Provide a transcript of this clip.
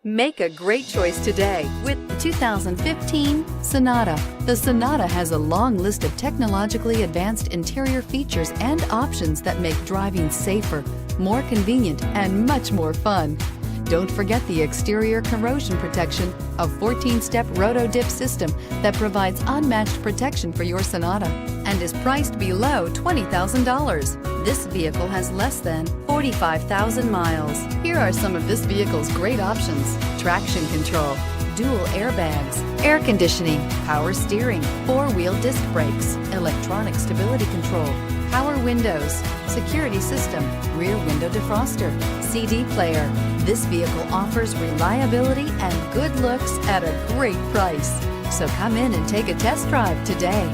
Make a great choice today with the 2015 Sonata. The Sonata has a long list of technologically advanced interior features and options that make driving safer, more convenient, and much more fun. Don't forget the exterior corrosion protection, a 14-step roto-dip system that provides unmatched protection for your Sonata and is priced below $20,000. This vehicle has less than 45,000 miles. Here are some of this vehicle's great options: traction control, dual airbags, air conditioning, power steering, four-wheel disc brakes, electronic stability control, power windows, security system, rear window defroster, CD player. This vehicle offers reliability and good looks at a great price. So come in and take a test drive today.